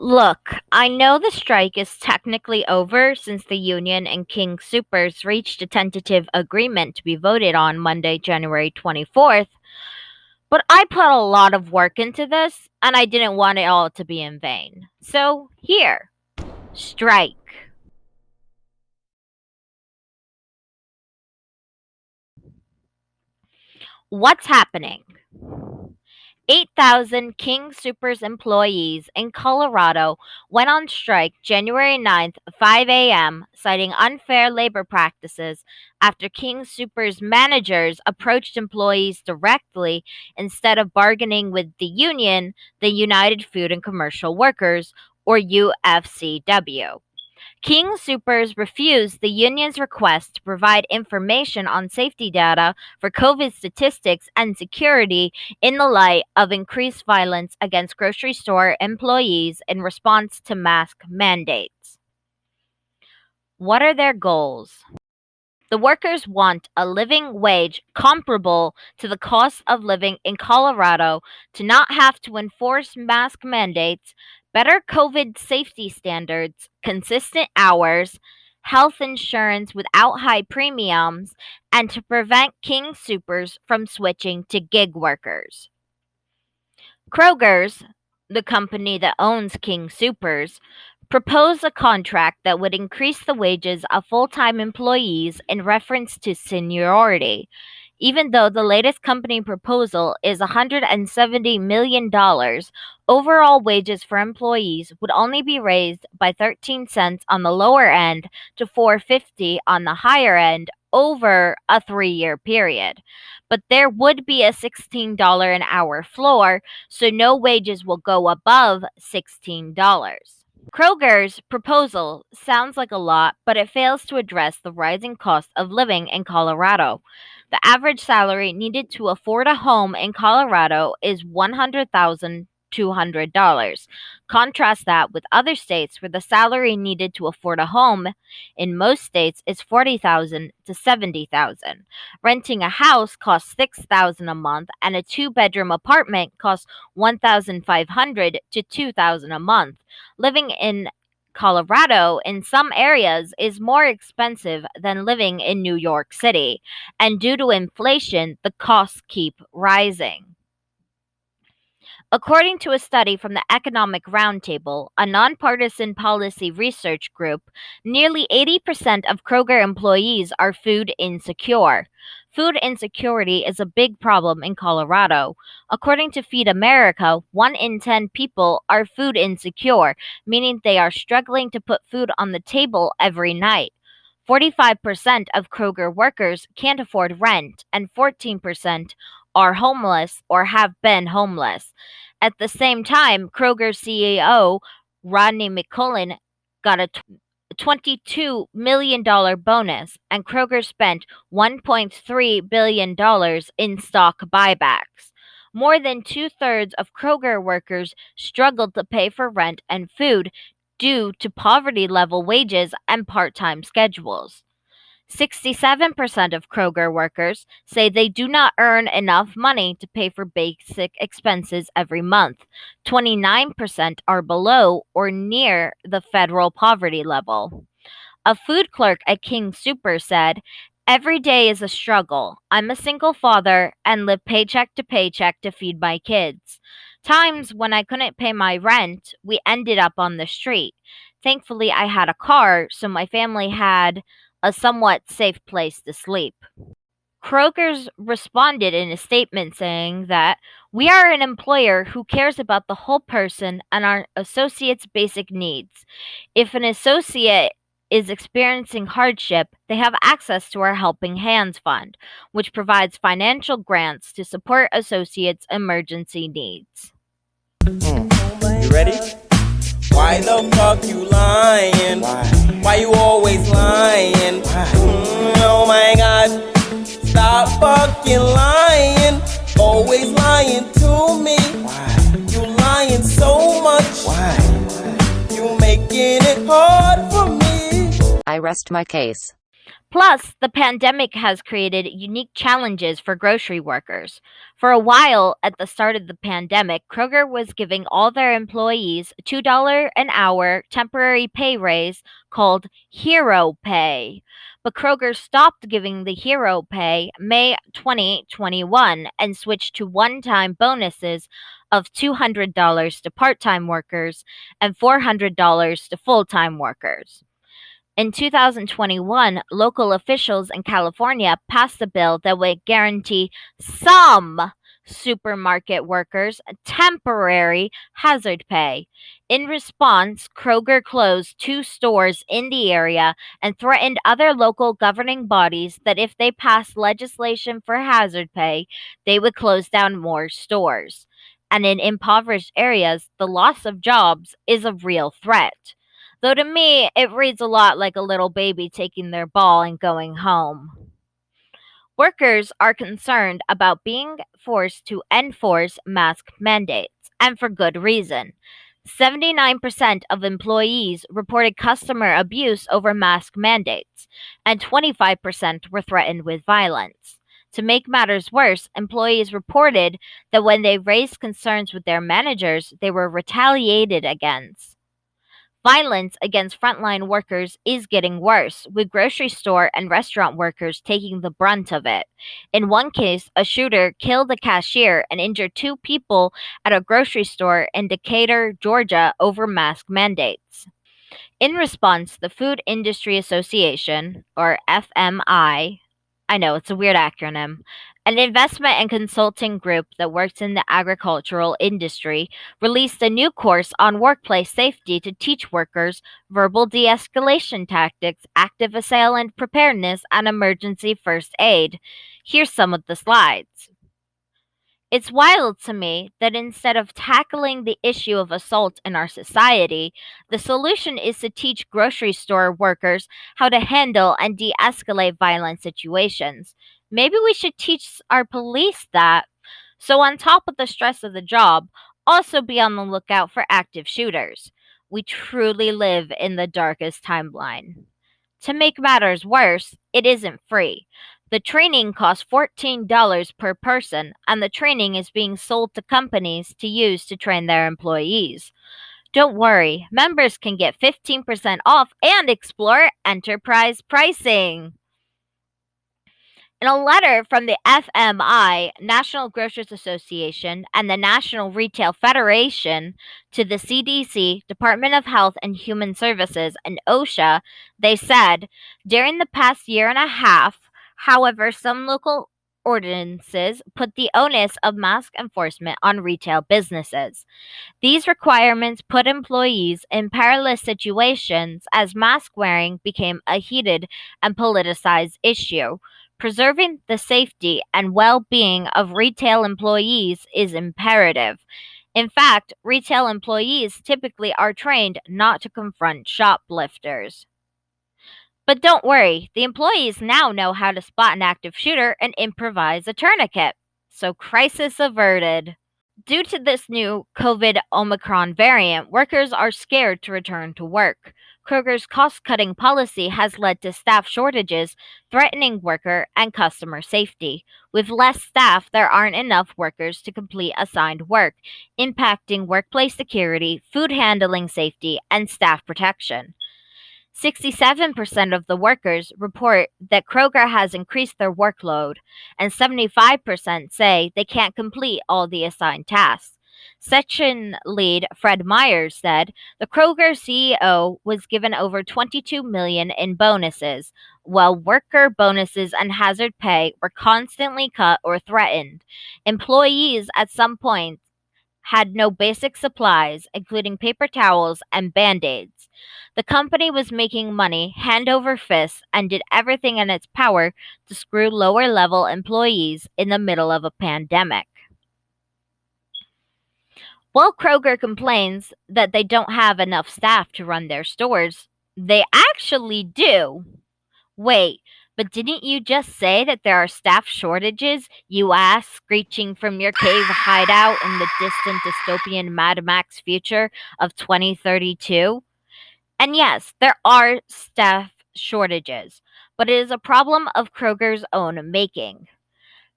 Look, I know the strike is technically over since the union and King Soopers reached a tentative agreement to be voted on Monday, January 24th, but I put a lot of work into this and I didn't want it all to be in vain. So, here, strike. What's happening? 8,000 King Soopers employees in Colorado went on strike January 9th, 5 a.m., citing unfair labor practices after King Soopers managers approached employees directly instead of bargaining with the union, the United Food and Commercial Workers, or UFCW. King Soopers refused the union's request to provide information on safety data for COVID statistics and security in the light of increased violence against grocery store employees in response to mask mandates. What are their goals? The workers want a living wage comparable to the cost of living in Colorado, to not have to enforce mask mandates, better COVID safety standards, consistent hours, health insurance without high premiums, and to prevent King Soopers from switching to gig workers. Kroger's, the company that owns King Soopers, proposed a contract that would increase the wages of full-time employees in reference to seniority. Even though the latest company proposal is $170 million, overall wages for employees would only be raised by 13 cents on the lower end to 4.50 on the higher end over a 3-year period. But there would be a $16 an hour floor, so no wages will go above $16. Kroger's proposal sounds like a lot, but it fails to address the rising cost of living in Colorado. The average salary needed to afford a home in Colorado is $100,200. Contrast that with other states where the salary needed to afford a home in most states is $40,000 to $70,000. Renting a house costs $6,000 a month, and a two-bedroom apartment costs $1,500 to $2,000 a month. Living in Colorado in some areas is more expensive than living in New York City, and due to inflation, the costs keep rising. According to a study from the Economic Roundtable, a nonpartisan policy research group, nearly 80% of Kroger employees are food insecure. Food insecurity is a big problem in Colorado. According to Feed America, 1 in 10 people are food insecure, meaning they are struggling to put food on the table every night. 45% of Kroger workers can't afford rent, and 14% are homeless or have been homeless. At the same time, Kroger CEO Rodney McCullen got a $22 million bonus, and Kroger spent $1.3 billion in stock buybacks. More than two-thirds of Kroger workers struggled to pay for rent and food due to poverty level wages and part-time schedules. 67% of Kroger workers say they do not earn enough money to pay for basic expenses every month. 29% are below or near the federal poverty level. A food clerk at King Super said, "Every day is a struggle. I'm a single father and live paycheck to paycheck to feed my kids. Times when I couldn't pay my rent, we ended up on the street. Thankfully, I had a car, so my family had a somewhat safe place to sleep." Kroger's responded in a statement saying that we are an employer who cares about the whole person and our associates' basic needs. If an associate is experiencing hardship, they have access to our Helping Hands Fund, which provides financial grants to support associates' emergency needs. You ready? Why the fuck you lying? Why you always lying? Oh my god. Stop fucking lying. Always lying to me. You lying so much. You making it hard for me. I rest my case. Plus, the pandemic has created unique challenges for grocery workers. For a while, at the start of the pandemic, Kroger was giving all their employees $2 an hour temporary pay raise called Hero Pay. But Kroger stopped giving the Hero Pay May 2021 and switched to one-time bonuses of $200 to part-time workers and $400 to full-time workers. In 2021, local officials in California passed a bill that would guarantee some supermarket workers temporary hazard pay. In response, Kroger closed 2 stores in the area and threatened other local governing bodies that if they passed legislation for hazard pay, they would close down more stores. And in impoverished areas, the loss of jobs is a real threat. Though to me, it reads a lot like a little baby taking their ball and going home. Workers are concerned about being forced to enforce mask mandates, and for good reason. 79% of employees reported customer abuse over mask mandates, and 25% were threatened with violence. To make matters worse, employees reported that when they raised concerns with their managers, they were retaliated against. Violence against frontline workers is getting worse, with grocery store and restaurant workers taking the brunt of it. In one case, a shooter killed a cashier and injured 2 people at a grocery store in Decatur, Georgia, over mask mandates. In response, the Food Industry Association, or FMI know it's a weird acronym, an investment and consulting group that works in the agricultural industry, released a new course on workplace safety to teach workers verbal de escalation tactics, active assailant preparedness, and emergency first aid. Here's some of the slides. It's wild to me that instead of tackling the issue of assault in our society, the solution is to teach grocery store workers how to handle and de escalate violent situations. Maybe we should teach our police that. So, on top of the stress of the job, also be on the lookout for active shooters. We truly live in the darkest timeline. To make matters worse, it isn't free. The training costs $14 per person, and the training is being sold to companies to use to train their employees. Don't worry, members can get 15% off and explore enterprise pricing. In a letter from the FMI, National Grocers Association, and the National Retail Federation to the CDC, Department of Health and Human Services, and OSHA, they said, during the past year and a half, however, some local ordinances put the onus of mask enforcement on retail businesses. These requirements put employees in perilous situations as mask wearing became a heated and politicized issue. Preserving the safety and well being of retail employees is imperative. In fact, retail employees typically are trained not to confront shoplifters. But don't worry, the employees now know how to spot an active shooter and improvise a tourniquet. So, crisis averted. Due to this new COVID Omicron variant, workers are scared to return to work. Kroger's cost cutting policy has led to staff shortages, threatening worker and customer safety. With less staff, there aren't enough workers to complete assigned work, impacting workplace security, food handling safety, and staff protection. 67% of the workers report that Kroger has increased their workload, and 75% say they can't complete all the assigned tasks. Section lead Fred Myers said the Kroger CEO was given over $22 million in bonuses, while worker bonuses and hazard pay were constantly cut or threatened. Employees at some point had no basic supplies, including paper towels and band-aids. The company was making money hand over fist and did everything in its power to screw lower level employees in the middle of a pandemic. While Kroger complains that they don't have enough staff to run their stores, they actually do. Wait, but didn't you just say that there are staff shortages, you ass, screeching from your cave hideout in the distant dystopian Mad Max future of 2032? And yes, there are staff shortages, but it is a problem of Kroger's own making.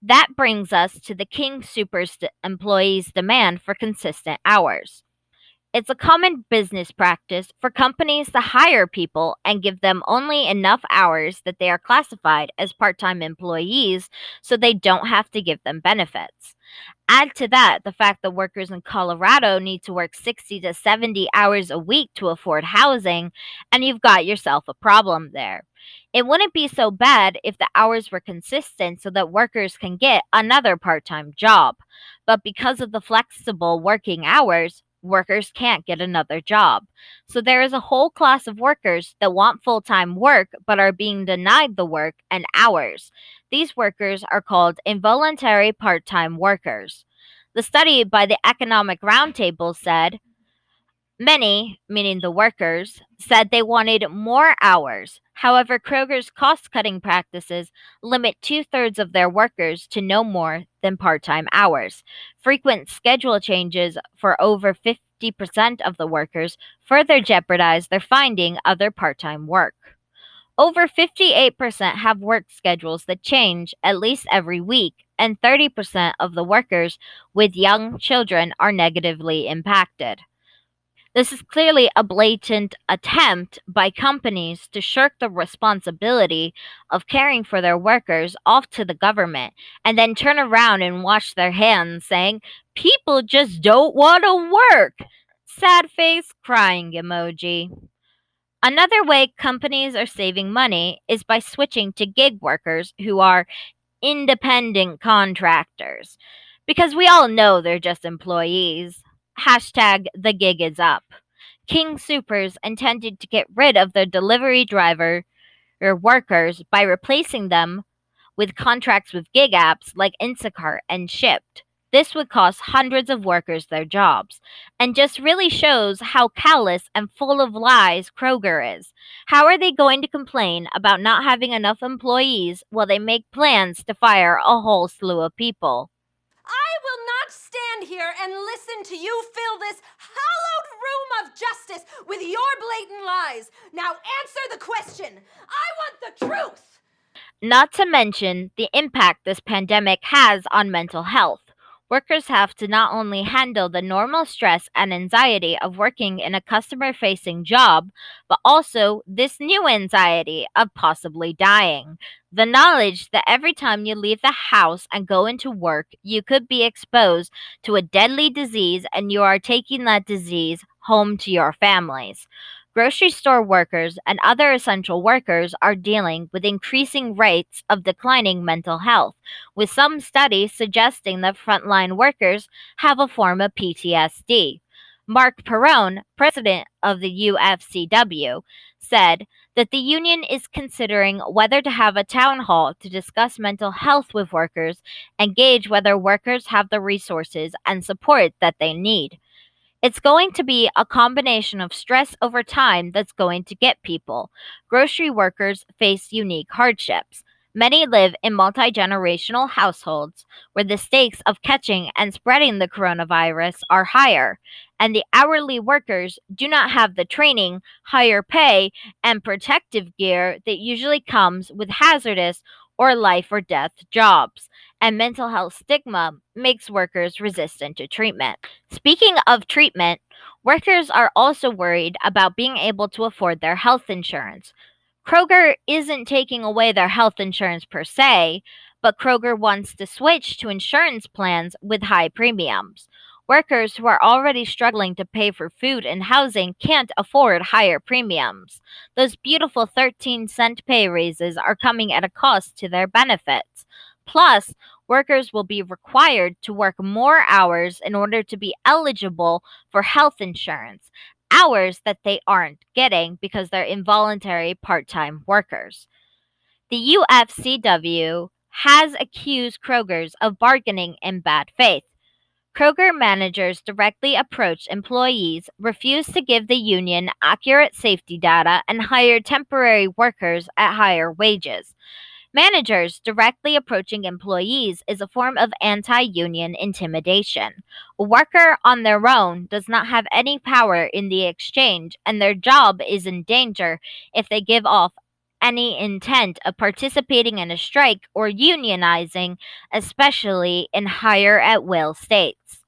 That brings us to the King Soopers employees' demand for consistent hours. It's a common business practice for companies to hire people and give them only enough hours that they are classified as part time employees so they don't have to give them benefits. Add to that the fact that workers in Colorado need to work 60 to 70 hours a week to afford housing, and you've got yourself a problem there. It wouldn't be so bad if the hours were consistent so that workers can get another part time job. But because of the flexible working hours, workers can't get another job. So there is a whole class of workers that want full time work but are being denied the work and hours. These workers are called involuntary part time workers. The study by the Economic Roundtable said many, meaning the workers, said they wanted more hours. However, Kroger's cost cutting practices limit 2/3 of their workers to no more than part time hours. Frequent schedule changes for over 50% of the workers further jeopardize their finding other part time work. Over 58% have work schedules that change at least every week, and 30% of the workers with young children are negatively impacted. This is clearly a blatant attempt by companies to shirk the responsibility of caring for their workers off to the government and then turn around and wash their hands saying, people just don't want to work. Sad face, crying emoji. Another way companies are saving money is by switching to gig workers who are independent contractors. Because we all know they're just employees. Hashtag the gig is up. King Soopers intended to get rid of the delivery driver or workers by replacing them with contracts with gig apps like Instacart and Shipt. This would cost hundreds of workers their jobs, and just really shows how callous and full of lies Kroger is. How are they going to complain about not having enough employees while they make plans to fire a whole slew of people? I will not stand here and listen to you fill this hallowed room of justice with your blatant lies. Now answer the question. I want the truth. Not to mention the impact this pandemic has on mental health. Workers have to not only handle the normal stress and anxiety of working in a customer facing job, but also this new anxiety of possibly dying. The knowledge that every time you leave the house and go into work, you could be exposed to a deadly disease and you are taking that disease home to your families. Grocery store workers and other essential workers are dealing with increasing rates of declining mental health, with some studies suggesting that frontline workers have a form of PTSD. Mark Perrone, president of the UFCW, said that the union is considering whether to have a town hall to discuss mental health with workers and gauge whether workers have the resources and support that they need. It's going to be a combination of stress over time that's going to get people. Grocery workers face unique hardships. Many live in multi generational households where the stakes of catching and spreading the coronavirus are higher, and the hourly workers do not have the training, higher pay, and protective gear that usually comes with hazardous or life or death jobs, and mental health stigma makes workers resistant to treatment. Speaking of treatment, workers are also worried about being able to afford their health insurance. Kroger isn't taking away their health insurance per se, but Kroger wants to switch to insurance plans with high premiums. Workers who are already struggling to pay for food and housing can't afford higher premiums. Those beautiful 13-cent pay raises are coming at a cost to their benefits. Plus, workers will be required to work more hours in order to be eligible for health insurance, hours that they aren't getting because they're involuntary part time workers. The UFCW has accused Kroger's of bargaining in bad faith. Kroger managers directly approached employees, refused to give the union accurate safety data, and hired temporary workers at higher wages. Managers directly approaching employees is a form of anti union intimidation. A worker on their own does not have any power in the exchange, and their job is in danger if they give off any intent of participating in a strike or unionizing, especially in higher at will states.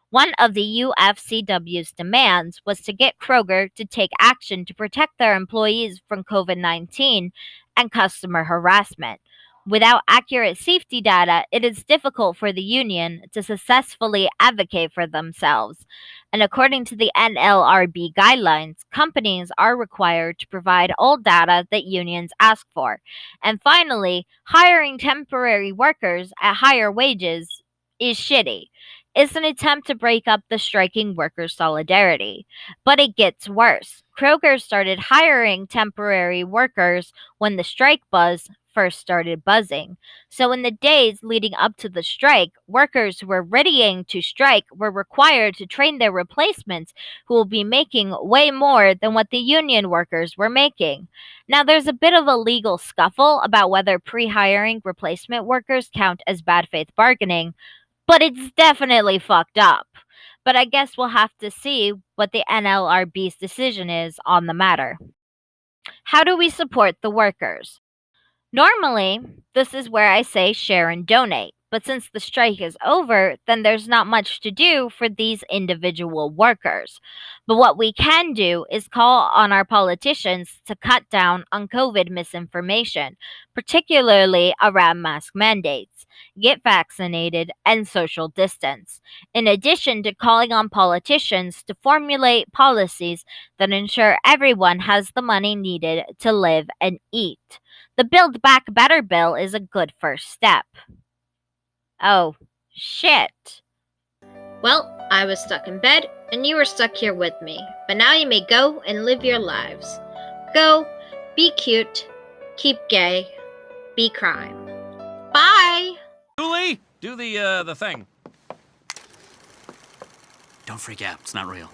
One of the UFCW's demands was to get Kroger to take action to protect their employees from COVID-19 and customer harassment. Without accurate safety data, it is difficult for the union to successfully advocate for themselves. And according to the NLRB guidelines, companies are required to provide all data that unions ask for. And finally, hiring temporary workers at higher wages is shitty. It's an attempt to break up the striking workers' solidarity. But it gets worse. Kroger started hiring temporary workers when the strike buzz first started buzzing. So, in the days leading up to the strike, workers who were readying to strike were required to train their replacements who will be making way more than what the union workers were making. Now, there's a bit of a legal scuffle about whether pre hiring replacement workers count as bad faith bargaining, but it's definitely fucked up. But I guess we'll have to see what the NLRB's decision is on the matter. How do we support the workers? Normally, this is where I say share and donate, but since the strike is over, then there's not much to do for these individual workers. But what we can do is call on our politicians to cut down on COVID misinformation, particularly around mask mandates, get vaccinated, and social distance, in addition to calling on politicians to formulate policies that ensure everyone has the money needed to live and eat. The Build Back Better bill is a good first step. Oh, shit. Well, I was stuck in bed, and you were stuck here with me. But now you may go and live your lives. Go, be cute, keep gay, be crime. Bye! Julie, do the thing. Don't freak out. It's not real.